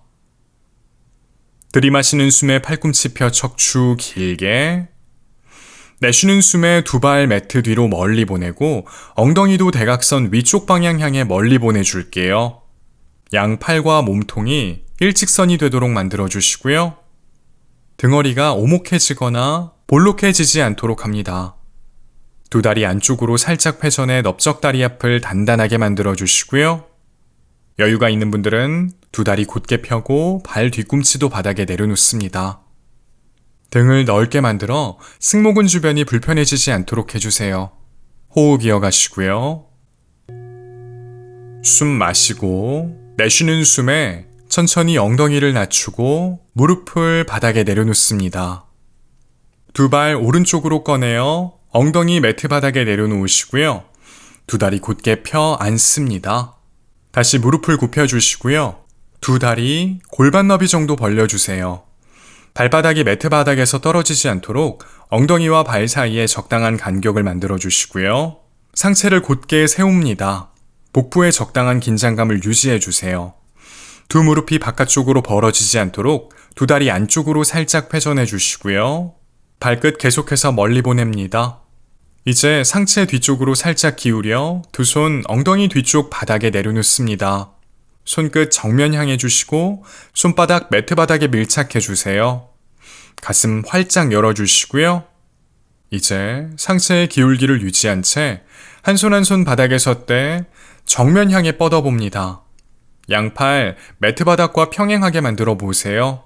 들이마시는 숨에 팔꿈치 펴 척추 길게, 내쉬는 숨에 두 발 매트 뒤로 멀리 보내고 엉덩이도 대각선 위쪽 방향 향해 멀리 보내줄게요. 양팔과 몸통이 일직선이 되도록 만들어주시고요. 등허리가 오목해지거나 볼록해지지 않도록 합니다. 두 다리 안쪽으로 살짝 회전해 넓적다리 앞을 단단하게 만들어주시고요. 여유가 있는 분들은 두 다리 곧게 펴고 발 뒤꿈치도 바닥에 내려놓습니다. 등을 넓게 만들어 승모근 주변이 불편해지지 않도록 해주세요. 호흡 이어가시고요. 숨 마시고 내쉬는 숨에 천천히 엉덩이를 낮추고 무릎을 바닥에 내려놓습니다. 두 발 오른쪽으로 꺼내어 엉덩이 매트 바닥에 내려놓으시고요. 두 다리 곧게 펴 앉습니다. 다시 무릎을 굽혀주시고요. 두 다리 골반 너비 정도 벌려주세요. 발바닥이 매트 바닥에서 떨어지지 않도록 엉덩이와 발 사이에 적당한 간격을 만들어주시고요. 상체를 곧게 세웁니다. 복부에 적당한 긴장감을 유지해주세요. 두 무릎이 바깥쪽으로 벌어지지 않도록 두 다리 안쪽으로 살짝 회전해 주시고요. 발끝 계속해서 멀리 보냅니다. 이제 상체 뒤쪽으로 살짝 기울여 두 손 엉덩이 뒤쪽 바닥에 내려놓습니다. 손끝 정면 향해 주시고 손바닥 매트 바닥에 밀착해 주세요. 가슴 활짝 열어주시고요. 이제 상체의 기울기를 유지한 채 한 손 한 손 바닥에 섰되 정면 향해 뻗어봅니다. 양팔 매트 바닥과 평행하게 만들어 보세요.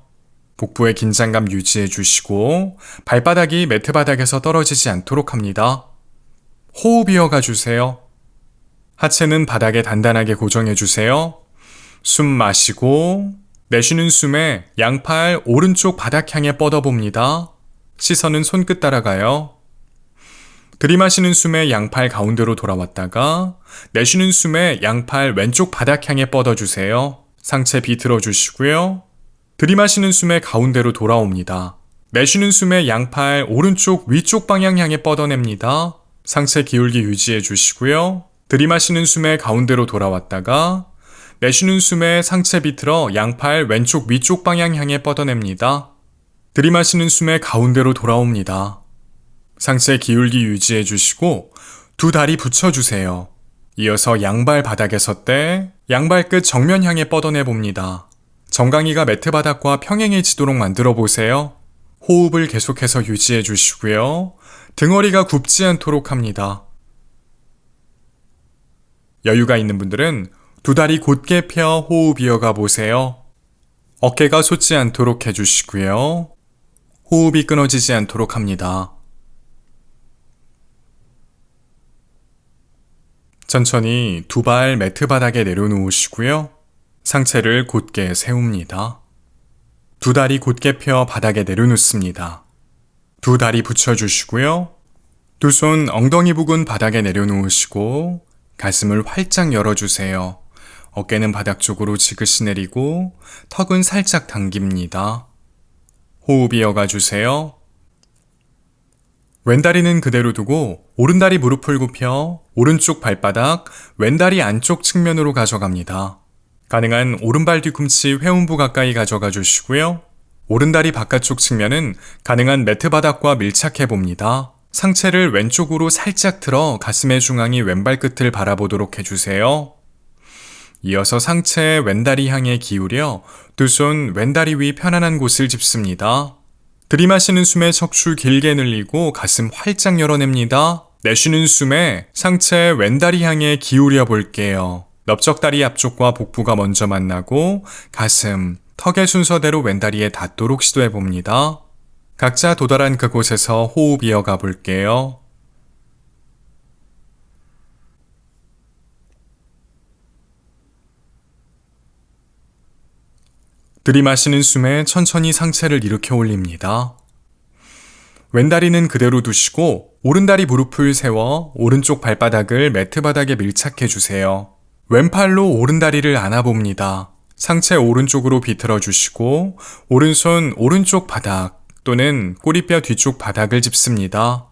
복부의 긴장감 유지해 주시고 발바닥이 매트 바닥에서 떨어지지 않도록 합니다. 호흡 이어가 주세요. 하체는 바닥에 단단하게 고정해 주세요. 숨 마시고 내쉬는 숨에 양팔 오른쪽 바닥 향해 뻗어봅니다. 시선은 손끝 따라가요. 들이마시는 숨에 양팔 가운데로 돌아왔다가 내쉬는 숨에 양팔 왼쪽 바닥 향해 뻗어주세요. 상체 비틀어 주시고요. 들이마시는 숨에 가운데로 돌아옵니다. 내쉬는 숨에 양팔 오른쪽 위쪽 방향 향해 뻗어냅니다. 상체 기울기 유지해 주시고요. 들이마시는 숨에 가운데로 돌아왔다가 내쉬는 숨에 상체 비틀어 양팔 왼쪽 위쪽 방향 향해 뻗어냅니다. 들이마시는 숨에 가운데로 돌아옵니다. 상체 기울기 유지해 주시고 두 다리 붙여주세요. 이어서 양발 바닥에 섰대 양발 끝 정면 향해 뻗어내 봅니다. 정강이가 매트 바닥과 평행해지도록 만들어 보세요. 호흡을 계속해서 유지해 주시고요. 등허리가 굽지 않도록 합니다. 여유가 있는 분들은 두 다리 곧게 펴 호흡 이어가 보세요. 어깨가 솟지 않도록 해주시고요. 호흡이 끊어지지 않도록 합니다. 천천히 두 발 매트 바닥에 내려놓으시고요. 상체를 곧게 세웁니다. 두 다리 곧게 펴 바닥에 내려놓습니다. 두 다리 붙여주시고요. 두 손 엉덩이 부근 바닥에 내려놓으시고 가슴을 활짝 열어주세요. 어깨는 바닥 쪽으로 지그시 내리고 턱은 살짝 당깁니다. 호흡 이어가 주세요. 왼다리는 그대로 두고 오른다리 무릎을 굽혀 오른쪽 발바닥 왼다리 안쪽 측면으로 가져갑니다. 가능한 오른발 뒤꿈치 회음부 가까이 가져가 주시고요. 오른다리 바깥쪽 측면은 가능한 매트 바닥과 밀착해 봅니다. 상체를 왼쪽으로 살짝 틀어 가슴의 중앙이 왼발 끝을 바라보도록 해주세요. 이어서 상체 왼다리 향해 기울여 두 손 왼다리 위 편안한 곳을 짚습니다. 들이마시는 숨에 척추 길게 늘리고 가슴 활짝 열어냅니다. 내쉬는 숨에 상체 왼다리 향해 기울여 볼게요. 넓적다리 앞쪽과 복부가 먼저 만나고 가슴, 턱의 순서대로 왼다리에 닿도록 시도해 봅니다. 각자 도달한 그곳에서 호흡 이어가 볼게요. 들이마시는 숨에 천천히 상체를 일으켜 올립니다. 왼다리는 그대로 두시고 오른다리 무릎을 세워 오른쪽 발바닥을 매트 바닥에 밀착해 주세요. 왼팔로 오른다리를 안아봅니다. 상체 오른쪽으로 비틀어 주시고 오른손 오른쪽 바닥 또는 꼬리뼈 뒤쪽 바닥을 짚습니다.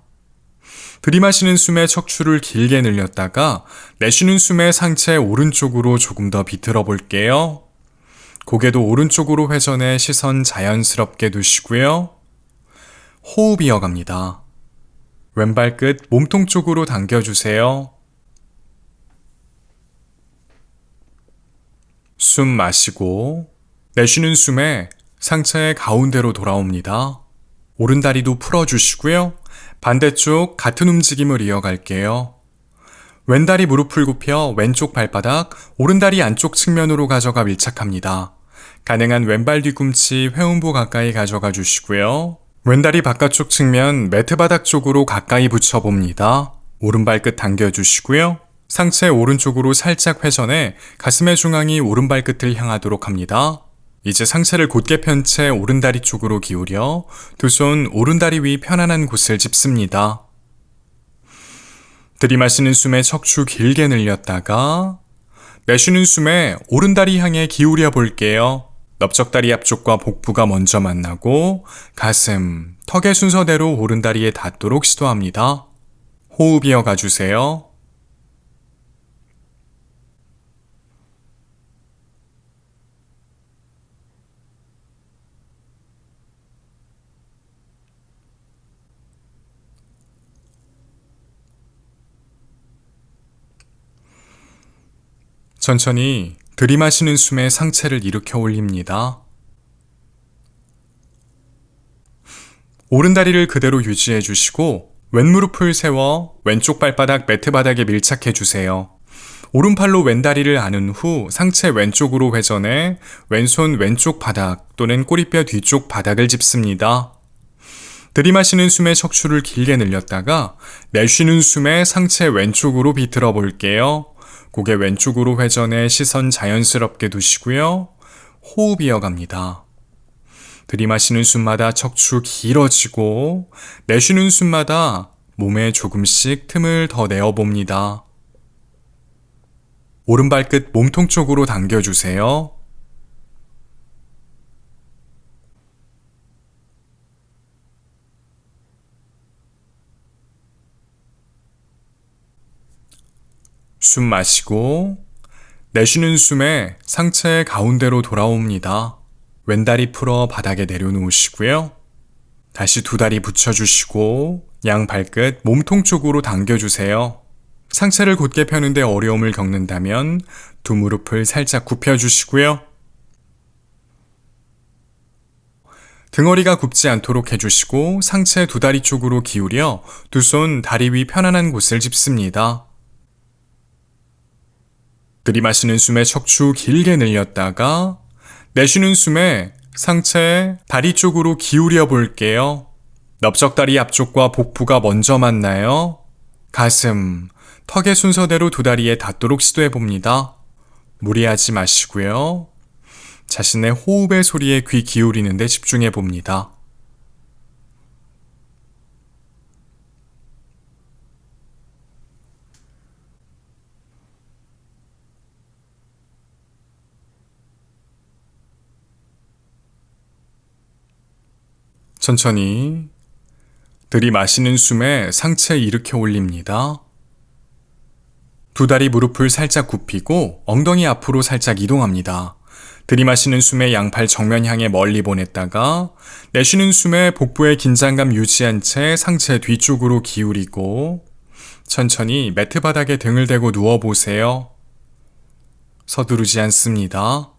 들이마시는 숨에 척추를 길게 늘렸다가 내쉬는 숨에 상체 오른쪽으로 조금 더 비틀어 볼게요. 고개도 오른쪽으로 회전해 시선 자연스럽게 두시고요. 호흡 이어갑니다. 왼발 끝 몸통 쪽으로 당겨주세요. 숨 마시고 내쉬는 숨에 상체 가운데로 돌아옵니다. 오른다리도 풀어주시고요. 반대쪽 같은 움직임을 이어갈게요. 왼다리 무릎을 굽혀 왼쪽 발바닥, 오른다리 안쪽 측면으로 가져가 밀착합니다. 가능한 왼발 뒤꿈치 회음부 가까이 가져가 주시고요. 왼다리 바깥쪽 측면 매트 바닥 쪽으로 가까이 붙여봅니다. 오른발 끝 당겨주시고요. 상체 오른쪽으로 살짝 회전해 가슴의 중앙이 오른발 끝을 향하도록 합니다. 이제 상체를 곧게 편 채 오른다리 쪽으로 기울여 두 손 오른다리 위 편안한 곳을 짚습니다. 들이마시는 숨에 척추 길게 늘렸다가 내쉬는 숨에 오른다리 향해 기울여 볼게요. 넓적다리 앞쪽과 복부가 먼저 만나고 가슴, 턱의 순서대로 오른다리에 닿도록 시도합니다. 호흡 이어가 주세요. 천천히 들이마시는 숨에 상체를 일으켜 올립니다. 오른다리를 그대로 유지해 주시고 왼무릎을 세워 왼쪽 발바닥 매트 바닥에 밀착해 주세요. 오른팔로 왼다리를 안은 후 상체 왼쪽으로 회전해 왼손 왼쪽 바닥 또는 꼬리뼈 뒤쪽 바닥을 짚습니다. 들이마시는 숨에 척추를 길게 늘렸다가 내쉬는 숨에 상체 왼쪽으로 비틀어 볼게요. 고개 왼쪽으로 회전해 시선 자연스럽게 두시고요. 호흡 이어갑니다. 들이마시는 숨마다 척추 길어지고 내쉬는 숨마다 몸에 조금씩 틈을 더 내어봅니다. 오른발끝 몸통 쪽으로 당겨주세요. 숨 마시고 내쉬는 숨에 상체 가운데로 돌아옵니다. 왼다리 풀어 바닥에 내려놓으시고요. 다시 두 다리 붙여주시고 양 발끝 몸통 쪽으로 당겨주세요. 상체를 곧게 펴는데 어려움을 겪는다면 두 무릎을 살짝 굽혀주시고요. 등허리가 굽지 않도록 해주시고 상체 두 다리 쪽으로 기울여 두 손 다리 위 편안한 곳을 짚습니다. 들이마시는 숨에 척추 길게 늘렸다가 내쉬는 숨에 상체 다리 쪽으로 기울여 볼게요. 넓적다리 앞쪽과 복부가 먼저 만나요. 가슴, 턱의 순서대로 두 다리에 닿도록 시도해 봅니다. 무리하지 마시고요. 자신의 호흡의 소리에 귀 기울이는 데 집중해 봅니다. 천천히 들이마시는 숨에 상체 일으켜 올립니다. 두 다리 무릎을 살짝 굽히고 엉덩이 앞으로 살짝 이동합니다. 들이마시는 숨에 양팔 정면 향해 멀리 보냈다가 내쉬는 숨에 복부의 긴장감 유지한 채 상체 뒤쪽으로 기울이고 천천히 매트 바닥에 등을 대고 누워보세요. 서두르지 않습니다.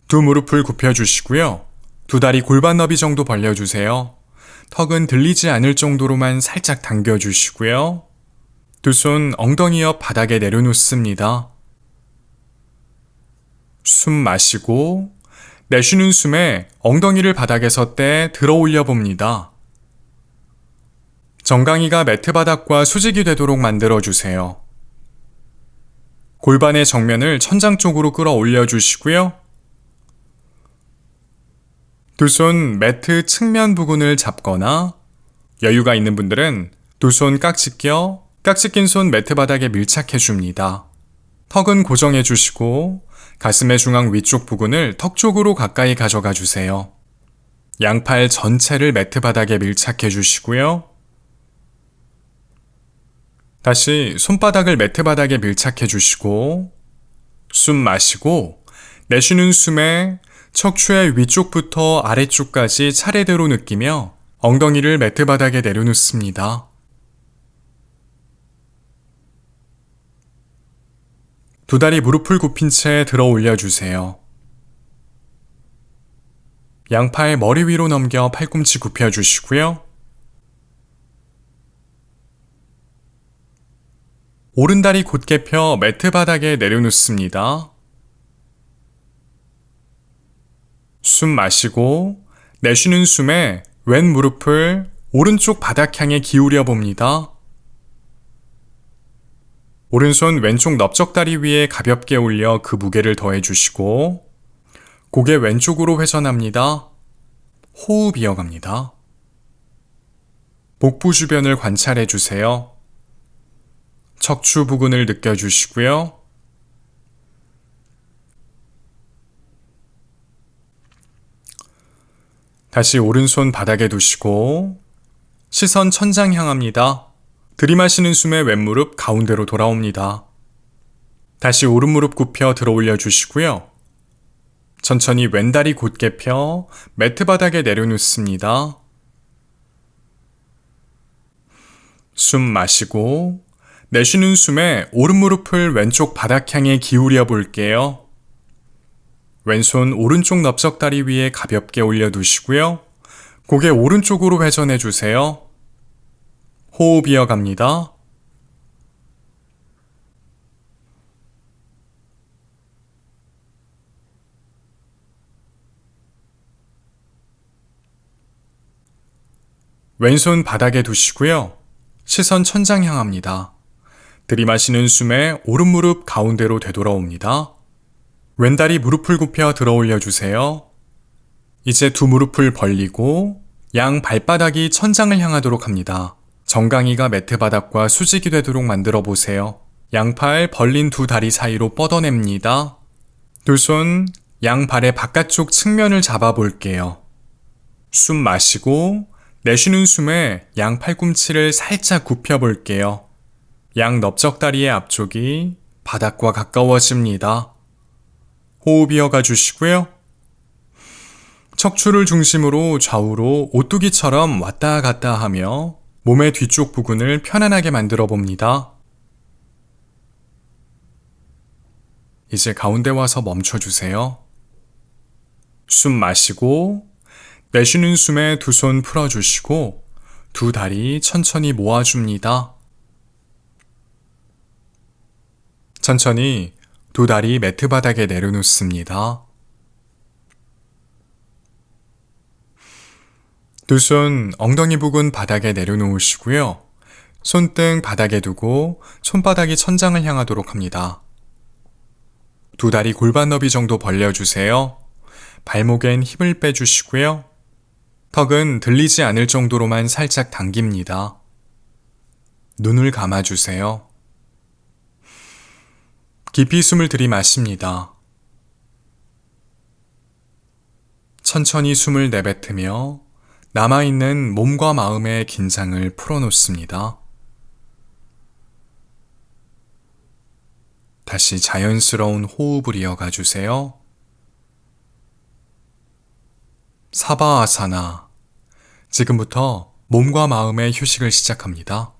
두 무릎을 굽혀주시고요. 두 다리 골반 너비 정도 벌려주세요. 턱은 들리지 않을 정도로만 살짝 당겨주시고요. 두 손 엉덩이 옆 바닥에 내려놓습니다. 숨 마시고 내쉬는 숨에 엉덩이를 바닥에서 떼 들어 올려 봅니다. 정강이가 매트 바닥과 수직이 되도록 만들어주세요. 골반의 정면을 천장 쪽으로 끌어올려 주시고요. 두 손 매트 측면 부근을 잡거나 여유가 있는 분들은 두 손 깍지 껴 깍지 낀 손 매트 바닥에 밀착해 줍니다. 턱은 고정해 주시고 가슴의 중앙 위쪽 부근을 턱 쪽으로 가까이 가져가 주세요. 양팔 전체를 매트 바닥에 밀착해 주시고요. 다시 손바닥을 매트 바닥에 밀착해 주시고 숨 마시고 내쉬는 숨에 척추의 위쪽부터 아래쪽까지 차례대로 느끼며 엉덩이를 매트 바닥에 내려놓습니다. 두 다리 무릎을 굽힌 채 들어 올려주세요. 양팔 머리 위로 넘겨 팔꿈치 굽혀주시고요. 오른다리 곧게 펴 매트 바닥에 내려놓습니다. 숨 마시고 내쉬는 숨에 왼 무릎을 오른쪽 바닥 향해 기울여 봅니다. 오른손 왼쪽 넓적다리 위에 가볍게 올려 그 무게를 더해 주시고 고개 왼쪽으로 회전합니다. 호흡 이어갑니다. 복부 주변을 관찰해 주세요. 척추 부근을 느껴주시고요. 다시 오른손 바닥에 두시고 시선 천장 향합니다. 들이마시는 숨에 왼무릎 가운데로 돌아옵니다. 다시 오른무릎 굽혀 들어 올려 주시고요. 천천히 왼다리 곧게 펴 매트 바닥에 내려놓습니다. 숨 마시고 내쉬는 숨에 오른무릎을 왼쪽 바닥 향해 기울여 볼게요. 왼손 오른쪽 넓적다리 위에 가볍게 올려두시고요. 고개 오른쪽으로 회전해 주세요. 호흡 이어갑니다. 왼손 바닥에 두시고요. 시선 천장 향합니다. 들이마시는 숨에 오른무릎 가운데로 되돌아옵니다. 왼다리 무릎을 굽혀 들어 올려주세요. 이제 두 무릎을 벌리고 양 발바닥이 천장을 향하도록 합니다. 정강이가 매트 바닥과 수직이 되도록 만들어 보세요. 양팔 벌린 두 다리 사이로 뻗어냅니다. 두 손 양 발의 바깥쪽 측면을 잡아 볼게요. 숨 마시고 내쉬는 숨에 양 팔꿈치를 살짝 굽혀 볼게요. 양 넓적다리의 앞쪽이 바닥과 가까워집니다. 호흡 이어가 주시고요. 척추를 중심으로 좌우로 오뚜기처럼 왔다 갔다 하며 몸의 뒤쪽 부근을 편안하게 만들어 봅니다. 이제 가운데 와서 멈춰 주세요. 숨 마시고 내쉬는 숨에 두 손 풀어주시고 두 다리 천천히 모아줍니다. 천천히 두 다리 매트 바닥에 내려놓습니다. 두 손 엉덩이 부근 바닥에 내려놓으시고요. 손등 바닥에 두고 손바닥이 천장을 향하도록 합니다. 두 다리 골반 너비 정도 벌려주세요. 발목엔 힘을 빼주시고요. 턱은 들리지 않을 정도로만 살짝 당깁니다. 눈을 감아주세요. 깊이 숨을 들이마십니다. 천천히 숨을 내뱉으며 남아있는 몸과 마음의 긴장을 풀어놓습니다. 다시 자연스러운 호흡을 이어가 주세요. 사바아사나. 지금부터 몸과 마음의 휴식을 시작합니다.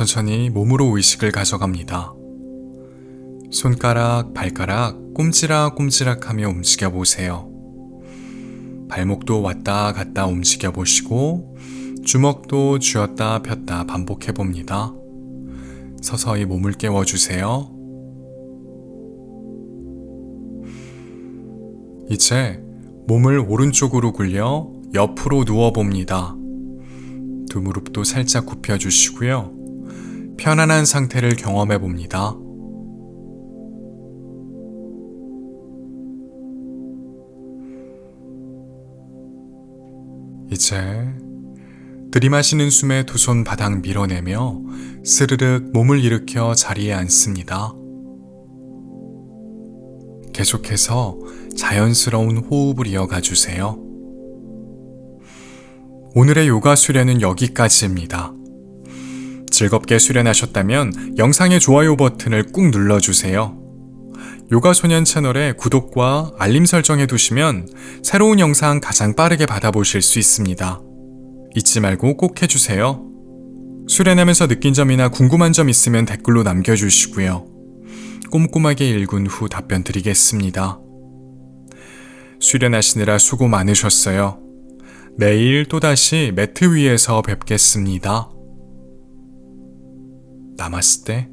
천천히 몸으로 의식을 가져갑니다. 손가락, 발가락 꼼지락꼼지락 하며 움직여 보세요. 발목도 왔다 갔다 움직여 보시고 주먹도 쥐었다 폈다 반복해 봅니다. 서서히 몸을 깨워주세요. 이제 몸을 오른쪽으로 굴려 옆으로 누워봅니다. 두 무릎도 살짝 굽혀주시고요. 편안한 상태를 경험해봅니다. 이제 들이마시는 숨에 두 손 바닥 밀어내며 스르륵 몸을 일으켜 자리에 앉습니다. 계속해서 자연스러운 호흡을 이어가 주세요. 오늘의 요가 수련은 여기까지입니다. 즐겁게 수련하셨다면 영상의 좋아요 버튼을 꾹 눌러주세요. 요가소년 채널에 구독과 알림 설정해 두시면 새로운 영상 가장 빠르게 받아보실 수 있습니다. 잊지 말고 꼭 해주세요. 수련하면서 느낀 점이나 궁금한 점 있으면 댓글로 남겨주시고요. 꼼꼼하게 읽은 후 답변 드리겠습니다. 수련하시느라 수고 많으셨어요. 내일 또다시 매트 위에서 뵙겠습니다. 나마스테.